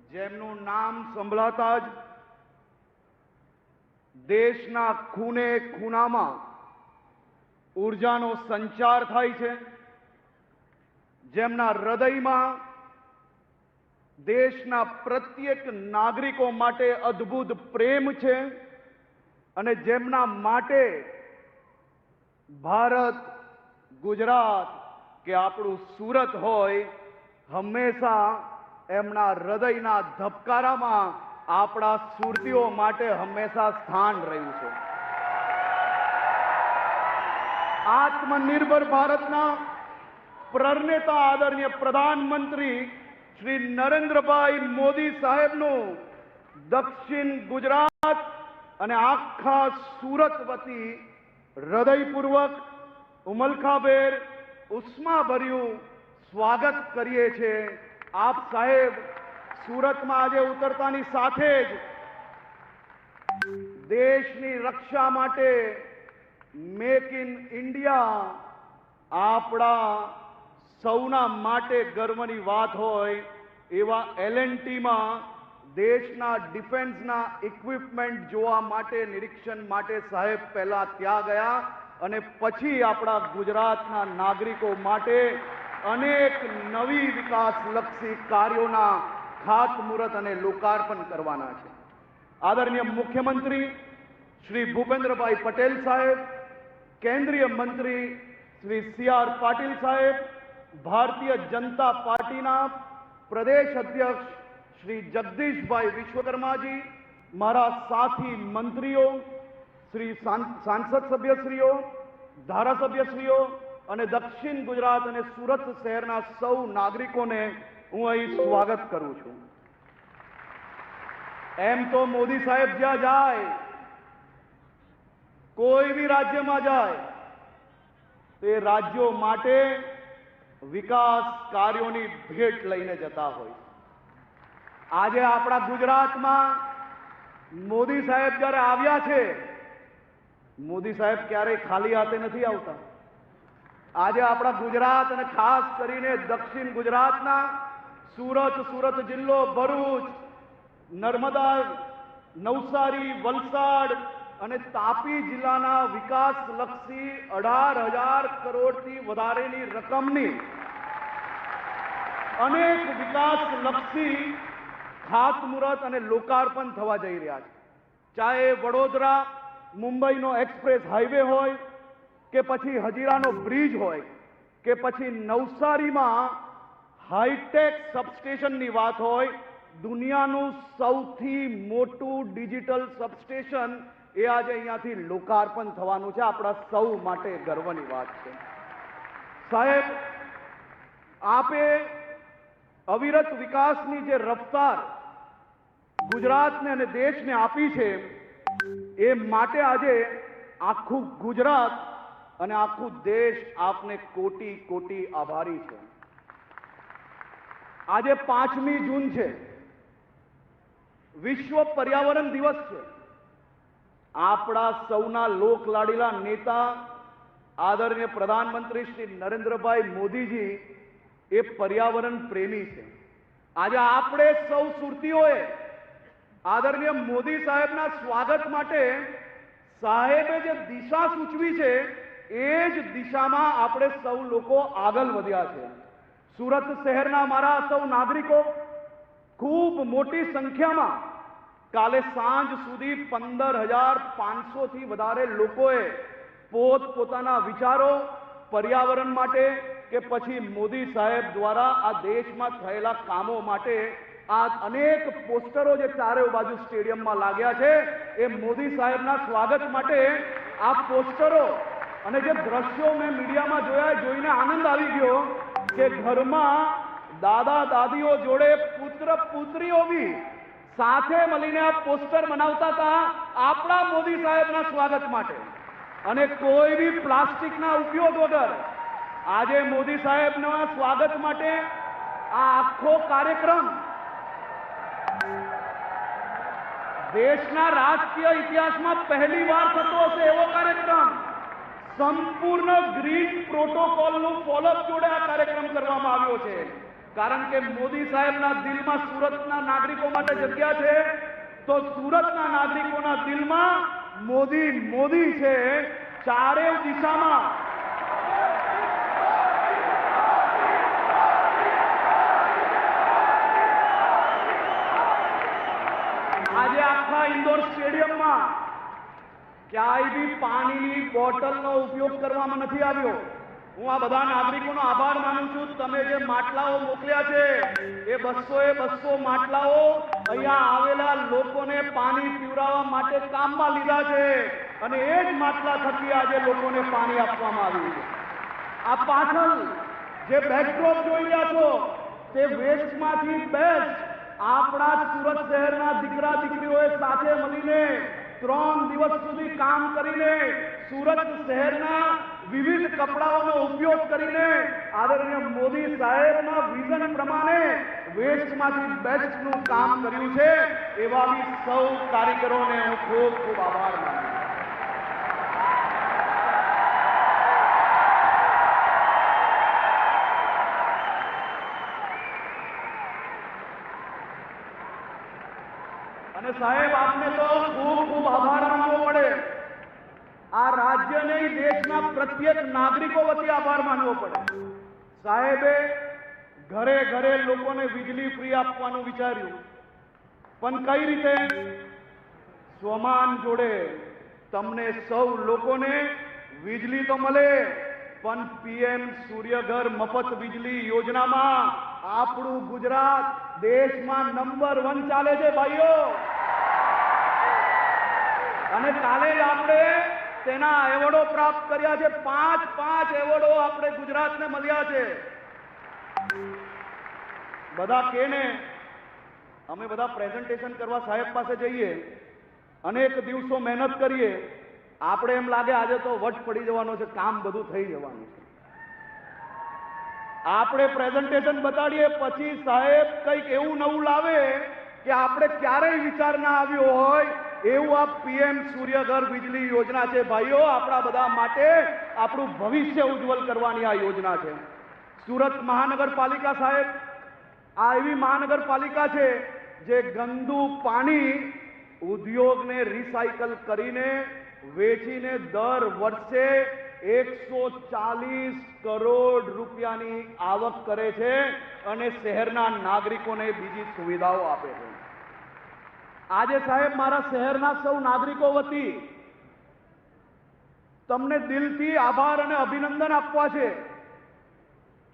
જેમનું નામ સંભળાતા જ દેશના ખૂણે ખૂણામાં ઉર્જાનો સંચાર થાય છે, જેમના હૃદયમાં દેશના પ્રત્યેક નાગરિકો માટે અદ્ભુત પ્રેમ છે અને જેમના માટે ભારત, ગુજરાત કે આપણું સુરત હોય, હંમેશા એમના હૃદયના ધબકારામાં આપણા સુરતીઓ માટે હંમેશા સ્થાન રહ્યું છે। આત્મનિર્ભર ભારતના પ્रणेता आदरणीय प्रधानमंत्री श्री नरेंद्रभाई मोदी साहेबનું દક્ષિણ ગુજરાત અને આખા સુરત વતી હૃદયપૂર્વક ઉમલખાભેર ઉષ્માભર્યું સ્વાગત કરીએ છીએ। આપ સાહેબ સુરતમાં આજે ઉતરતાની સાથે જ દેશની રક્ષા માટે મેક ઇન ઇન્ડિયા આપણા સૌના માટે ગર્વની વાત હોય એવા L&Tમાં દેશના ડિફેન્સના ઇક્વિપમેન્ટ જોવા માટે, નિરીક્ષણ માટે સાહેબ પહેલા ત્યાં ગયા અને પછી આપણા ગુજરાતના નાગરિકો માટે અનેક નવી વિકાસલક્ષી કાર્યોના ખાતમુહૂર્ત અને લોકાર્પણ કરવાના છે। આદરણીય મુખ્યમંત્રી શ્રી ભૂપેન્દ્રભાઈ પટેલ સાહેબ, કેન્દ્રીય મંત્રી શ્રી C.R. પાટીલ સાહેબ, ભારતીય જનતા પાર્ટીના પ્રદેશ અધ્યક્ષ શ્રી જગદીશભાઈ વિશ્વકર્માજી, મારા સાથી મંત્રીઓ, શ્રી સાંસદ સભ્યશ્રીઓ, ધારાસભ્યશ્રીઓ અને દક્ષિણ ગુજરાત અને સુરત શહેરના સૌ નાગરિકોને હું અહીં સ્વાગત કરું છું। એમ તો મોદી સાહેબ જ્યાં જાય, કોઈ બી રાજ્યમાં જાય તે રાજ્યો માટે વિકાસ કાર્યોની ભેટ લઈને જતા હોય। આજે આપણા ગુજરાતમાં મોદી સાહેબ જ્યારે આવ્યા છે, મોદી સાહેબ ક્યારેય ખાલી હાથે નથી આવતા। આજે આપણા ગુજરાત અને ખાસ કરીને દક્ષિણ ગુજરાતના સુરત જિલ્લો, ભરૂચ, નર્મદા, નવસારી, વલસાડ અને તાપી જિલ્લાના વિકાસલક્ષી 18,000 કરોડથી વધારેની રકમની અનેક વિકાસલક્ષી ખાતમુહૂર્ત અને લોકાર્પણ થવા જઈ રહ્યા છે। ચાહે વડોદરા મુંબઈનો એક્સપ્રેસ હાઈવે હોય કે પછી હજીરાનો બ્રિજ હોય કે પછી નવસારીમાં હાઈટેક સબસ્ટેશનની વાત હોય, દુનિયાનું સૌથી મોટું ડિજિટલ સબસ્ટેશન એ આજે અહીંયાથી લોકાર્પણ થવાનું છે। આપણા સૌ માટે ગર્વની વાત છે। સાહેબ, આપે અવિરત વિકાસની જે રફતાર ગુજરાતને અને દેશને આપી છે, એ માટે આજે આખું ગુજરાત અને આખું દેશ આપને કોટી કોટી આભારી છે। આજે 5મી જૂન છે, વિશ્વ પર્યાવરણ દિવસ છે। આપણા સૌના લોકલાડીલા નેતા આદરણીય પ્રધાનમંત્રી શ્રી નરેન્દ્રભાઈ મોદીજી એ પર્યાવરણ પ્રેમી છે। આજે આપણે સૌ સુરતીઓએ આદરણીય મોદી સાહેબના સ્વાગત માટે સાહેબે જે દિશા સૂચવી છે એ જ દિશામાં આપણે સૌ લોકો આગળ વધ્યા છે। સુરત શહેરના મારા સૌ નાગરિકો ખૂબ મોટી સંખ્યામાં કાલે સાંજ સુધી 15,500 થી વધારે લોકોએ પોતપોતાના વિચારો પર્યાવરણ માટે કે પછી મોદી સાહેબ દ્વારા આ દેશમાં થયેલા કામો માટે આ અનેક પોસ્ટરો જે ચારે બાજુ સ્ટેડિયમમાં લાગ્યા છે, એ મોદી સાહેબના સ્વાગત માટે આ પોસ્ટરો અને જે દ્રશ્યો મેં મીડિયામાં જોયા, જોઈને આનંદ આવી ગયો કે ઘરમાં દાદા દાદીઓ જોડે પુત્ર પુત્રીઓ બી સાથે મળીને આ પોસ્ટર બનાવતા હતા આપણા મોદી સાહેબના સ્વાગત માટે। અને કોઈ બી પ્લાસ્ટિકના ઉપયોગ વગર આજે મોદી સાહેબના સ્વાગત માટે આ આખો કાર્યક્રમ દેશના રાજકીય ઇતિહાસમાં પહેલી વાર થતો હશે એવો કાર્યક્રમ, સંપૂર્ણ ગ્રીન પ્રોટોકોલનું ફોલોઅપ જોડે આ કાર્યક્રમ કરવામાં આવ્યો છે। કારણ કે મોદી સાહેબના દિલમાં સુરતના નાગરિકો માટે જગ્યા છે, તો સુરતના નાગરિકોના દિલમાં મોદી મોદી છે. ચારેય દિશામાં આજે આખા ઇન્દોર સ્ટેડિયમમાં ક્યાંય બી પાણીની બોટલનો ઉપયોગ કરવામાં નથી આવ્યો. હું આ બધા નાગરિકોનો આભાર માનું છું. તમે જે માટલાઓ મોકલ્યા છે એ 200 માટલાઓ અહીંયા આવેલા લોકોને પાણી પીવડાવવા માટે કામમાં લીધા છે અને એ જ માટલા થકી આજે લોકોને પાણી આપવામાં આવ્યું છે. આ પાછળ જે બેકડ્રોપ જોઈ રહ્યા છો તે વેસ્ટમાંથી બેસ્ટ આપણા સુરત શહેરના દીકરા દીકરીઓએ સાથે મળીને 3 દિવસ સુધી કામ કરીને સુરત શહેરના વિવિધ કપડાઓનો ઉપયોગ કરીને આદરણીય મોદી સાહેબના વિઝન પ્રમાણે વેસ્ટમાંથી બેસ્ટનું કામ કર્યું છે. એવા બી સૌ કારીગરોને હું ખૂબ ખૂબ આભાર માનું છું. અને સાહેબ આપને તો ખૂબ ખૂબ આભાર માનવો પડે. આ રાજ્ય નહીં, દેશના પ્રત્યેક નાગરિકો વતી આભાર માનવો પડે. સાહેબે ઘરે ઘરે લોકોને વીજળી ફ્રી આપવાનું વિચાર્યું, પણ કઈ રીતે? સ્વમાન જોડે તમને સૌ લોકોને વીજળી તો મળે, પણ પીએમ સૂર્યઘર મફત વીજળી યોજનામાં આપણું ગુજરાત દેશમાં નંબર 1 ચાલે છે ભાઈઓ. અને કાલે જ આપણે તેના એવોર્ડો પ્રાપ્ત કર્યા છે. 5 એવોર્ડો આપણે ગુજરાતને મળ્યા છે. બધા કેને અમે બધા પ્રેઝન્ટેશન કરવા સાહેબ પાસે જઈએ, અનેક દિવસો મહેનત કરીએ, આપણે એમ લાગે આજે તો વટ પડી જવાનો છે, કામ બધું થઈ જવાનું છે. આપણે પ્રેઝન્ટેશન બતાડીએ પછી સાહેબ કંઈક એવું નવું લાવે કે આપણે ક્યારેય વિચાર ના આવ્યો હોય એવું આ પીએમ સૂર્યઘર વીજળી યોજના છે ભાઈઓ. આપણા બધા માટે આપણું ભવિષ્ય ઉજ્જવલ કરવાની આ યોજના છે. સુરત મહાનગરપાલિકા સાહેબ આ એવી મહાનગરપાલિકા છે જે ગંદુ પાણી ઉદ્યોગને રિસાયકલ કરીને વેચીને દર વર્ષે 140 કરોડ રૂપિયાની આવક કરે છે અને શહેરના નાગરિકોને બીજી સુવિધાઓ આપે છે. આજે સાહેબ મારા શહેરના સૌ નાગરિકો વતી તમને દિલથી આભાર અને અભિનંદન આપવા છે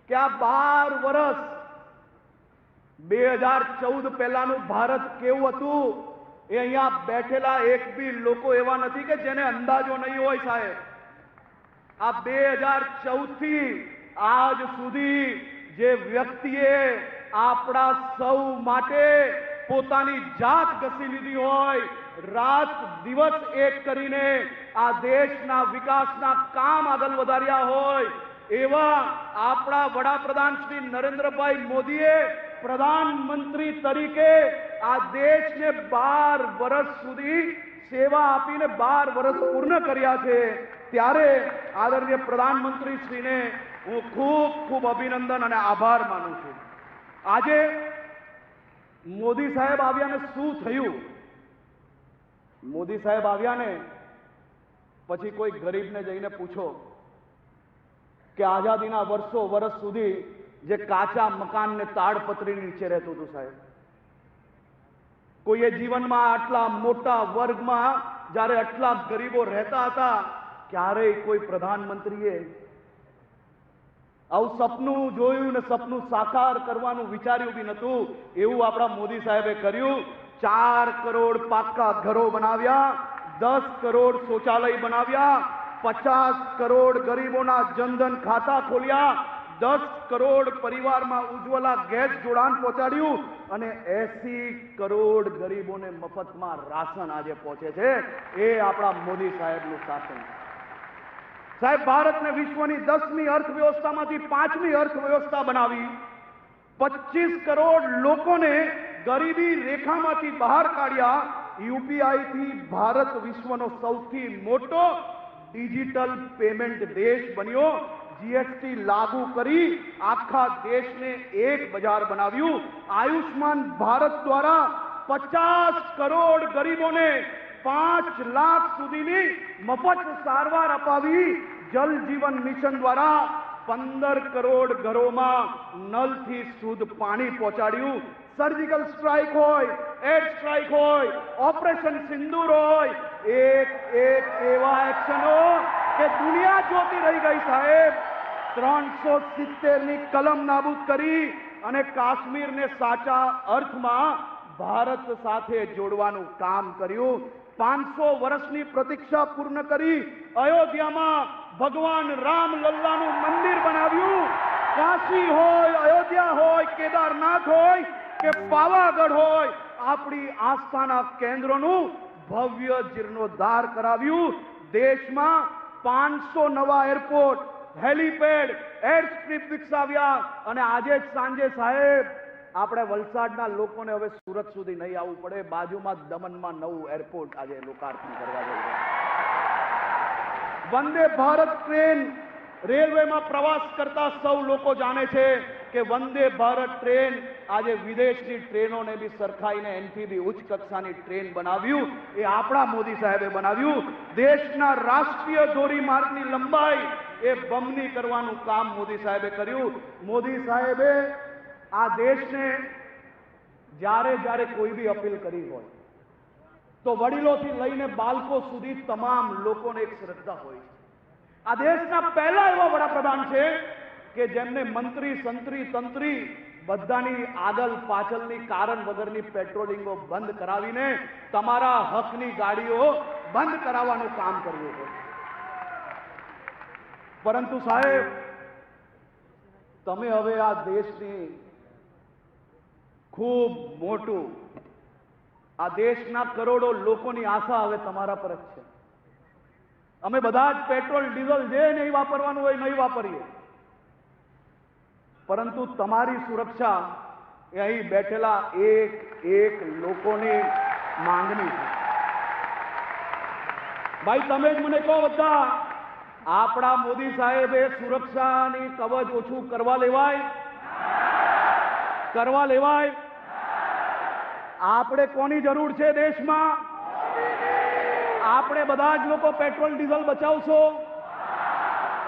કે આ 12 વર્ષ 2014 પહેલાનું ભારત કેવું હતું એ અહીંયા બેઠેલા એક બી લોકો એવા નથી કે જેને અંદાજો નહીં હોય સાહેબ. આ 2014 થી આજ સુધી જે વ્યક્તિએ આપણા સૌ માટે પોતાની જાત ઘસી લીધી હોય, રાત દિવસ એક કરીને આ દેશના વિકાસના કામ આગળ વધાર્યા હોય, એવા આપણા વડાપ્રધાન શ્રી નરેન્દ્રભાઈ મોદીએ પ્રધાનમંત્રી તરીકે આ દેશને 12 વર્ષ સુધી સેવા આપીને 12 વર્ષ પૂર્ણ કર્યા છે. ત્યારે આદરણીય પ્રધાનમંત્રી શ્રીને હું ખૂબ ખૂબ અભિનંદન અને આભાર માનું છું. આજે મોદી સાહેબ આવ્યા ને શું થયું? મોદી સાહેબ આવ્યા ને પછી કોઈ ગરીબને જઈને પૂછો કે આઝાદીના વર્ષ સુધી જે કાચા મકાનને તાડપત્રી નીચે રહેતું હતું સાહેબ, કોઈએ જીવનમાં આટલા મોટા વર્ગમાં જ્યારે આટલા ગરીબો રહેતા હતા ક્યારેય કોઈ પ્રધાનમંત્રીએ આવું સપનું જોયું ને સપનું સાકાર કરવાનું વિચાર્યું બી નતું. એવું આપણા મોદી સાહેબે કર્યું. 4 કરોડ પાક્કા ઘરો બનાવ્યા, 10 કરોડ શૌચાલય બનાવ્યા, 50 કરોડ ગરીબોના જનધન ખાતા ખોલ્યા, 10 કરોડ પરિવારમાં ઉજ્જવલા ગેસ જોડાણ પહોંચાડ્યું અને 80 કરોડ ગરીબોને મફતમાં રાશન આજે પહોંચે છે. એ આપણા મોદી સાહેબનું શાસન. સાહેબ ભારતને વિશ્વની 10મી અર્થવ્યવસ્થામાંથી 5મી અર્થવ્યવસ્થા બનાવી, 25 કરોડ લોકોને ગરીબી રેખામાંથી બહાર કાઢ્યા. યુપીઆઈ થી ભારત વિશ્વનો સૌથી મોટો ડિજિટલ પેમેન્ટ દેશ બન્યો. જીએસટી લાગુ કરી આખા દેશને એક બજાર બનાવ્યું. આયુષ્માન ભારત દ્વારા 50 કરોડ ગરીબોને 5 લાખ સુધીની મફત સારવાર અપાવી. જલ જીવન મિશન દ્વારા 15 કરોડ ઘરોમાં નલથી શુદ્ધ પાણી પહોંચાડ્યું. સર્જિકલ સ્ટ્રાઇક હોય, એર સ્ટ્રાઇક હોય, ઓપરેશન સિંદૂર હોય, એક એવા એક્શનો કે દુનિયા જોતી રહી ગઈ સાહેબ. 370ની કલમ નાબૂદ કરી અને કાશ્મીરને સાચા અર્થમાં ભારત સાથે જોડવાનું કામ કર્યું. 500 વર્ષની પ્રતીક્ષા પૂર્ણ કરી અયોધ્યામાં ભગવાન રામ લલ્લાનું મંદિર બનાવ્યું. કાશી હોય, અયોધ્યા હોય, કેદારનાથ હોય કે પાવાગઢ હોય, આપણી આસ્થાના કેન્દ્રોનું ભવ્ય જીર્ણોદ્ધાર કરાવ્યું. દેશમાં 500 નવા એરપોર્ટ, હેલીપેડ, એર સ્ટ્રીપ વિકસાવ્યા. અને આજે જ સાંજે સાહેબ આપણે વલસાડના લોકોને હવે સુરત સુધી નહીં આવવું પડે. બાજુમાં દમણમાં નવું એરપોર્ટ આજે લોકાર્પણ કરવા જઈ રહ્યા. વંદે ભારત ટ્રેન, રેલવેમાં પ્રવાસ કરતા સૌ લોકો જાણે છે કે વંદે ભારત ટ્રેન આજે વિદેશની ટ્રેનોને બી સરખાઈને એનથી બી ઉચ્ચ કક્ષાની ટ્રેન બનાવ્યું. એ આપણા મોદી સાહેબે બનાવ્યું. દેશના રાષ્ટ્રીય ધોરીમાર્ગની લંબાઈ એ બમણી કરવાનું કામ મોદી સાહેબે કર્યું. મોદી સાહેબે આ દેશને જ્યારે કોઈ બી અપીલ કરી હોય તો વડીલોથી લઈને બાળકો સુધી તમામ લોકોને એક શ્રદ્ધા હોય. આ દેશના પહેલા એવા વડાપ્રધાન છે કે જેમને મંત્રી, સંત્રી, તંત્રી બધાની આગળ પાછળની કારણ વગરની પેટ્રોલિંગો બંધ કરાવીને તમારા હકની ગાડીઓ બંધ કરાવવાનું કામ કર્યું છે. પરંતુ સાહેબ, તમે હવે આ દેશની ખૂબ મોટું, આ દેશના કરોડો લોકોની આશા હવે તમારા પર જ છે. અમે બધા જ પેટ્રોલ ડીઝલ જે નહીં વાપરવાનું હોય નહીં વાપરીએ, પરંતુ તમારી સુરક્ષા એ અહીં બેઠેલા એક લોકોની માંગણી છે. ભાઈ તમે જ મને કહો બધા, આપણા મોદી સાહેબે સુરક્ષાની કવચ ઓછું કરવા લેવાય? આપણે કોની જરૂર છે દેશમાં? આપણે બધા જ લોકો પેટ્રોલ ડીઝલ બચાવશો.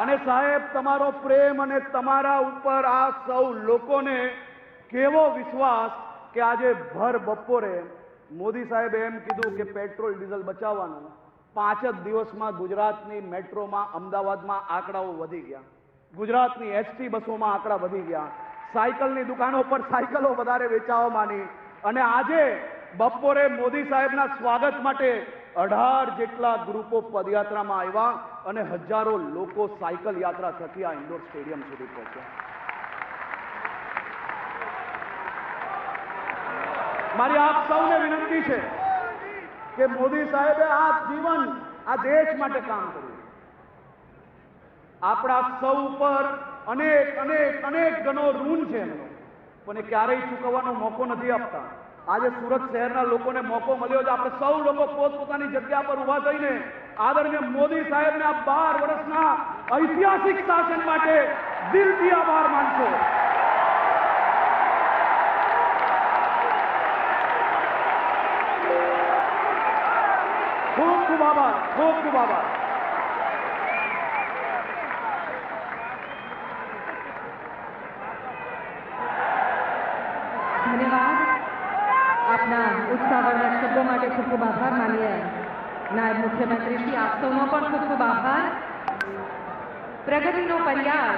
અને સાહેબ, તમારો પ્રેમ અને તમારા ઉપર આ સૌ લોકોને કેવો વિશ્વાસ કે આજે ભર બપોરે મોદી સાહેબે એમ કીધું કે પેટ્રોલ ડીઝલ બચાવવાનું. 5 જ દિવસમાં ગુજરાતની મેટ્રોમાં, અમદાવાદમાં આંકડાઓ વધી ગયા. ગુજરાતની એસટી બસોમાં આંકડા વધી ગયા. સાયકલની દુકાનો પર સાયકલો વધારે વેચાવા માંડી. અને આજે બપોરે મોદી સાહેબના સ્વાગત માટે 18 જેટલા ગ્રુપો પદયાત્રામાં આવ્યા અને હજારો લોકો સાયકલ યાત્રા થકી આ ઇન્ડોર સ્ટેડિયમ સુધી પહોંચ્યા. મારી આપ સૌને વિનંતી છે કે મોદી સાહેબે આ જીવન, આ દેશ માટે કામ કર્યું. આપણા સૌ ઉપર અનેક ગણો ઋણ છે એમનો, પણ એ ક્યારેય ચૂકવવાનો મોકો નથી આપતા. આજે સુરત શહેરના લોકોને મોકો મળ્યો છે. આપણે સૌ લોકો પોતપોતાની જગ્યા પર ઉભા થઈને આદરણીય મોદી સાહેબને આ 12 વર્ષના ઐતિહાસિક શાસન માટે દિલથી આભાર માનશો. ખૂબ ખૂબ આભાર, ખૂબ ખૂબ આભાર. ધન્યવાદ. આપના ઉત્સાહવાળા શબ્દો માટે ખૂબ ખૂબ આભાર માનીએ. નાયબ મુખ્યમંત્રી શ્રી, આપ સૌનો પણ ખૂબ ખૂબ આભાર. પ્રગતિનો પર્યાય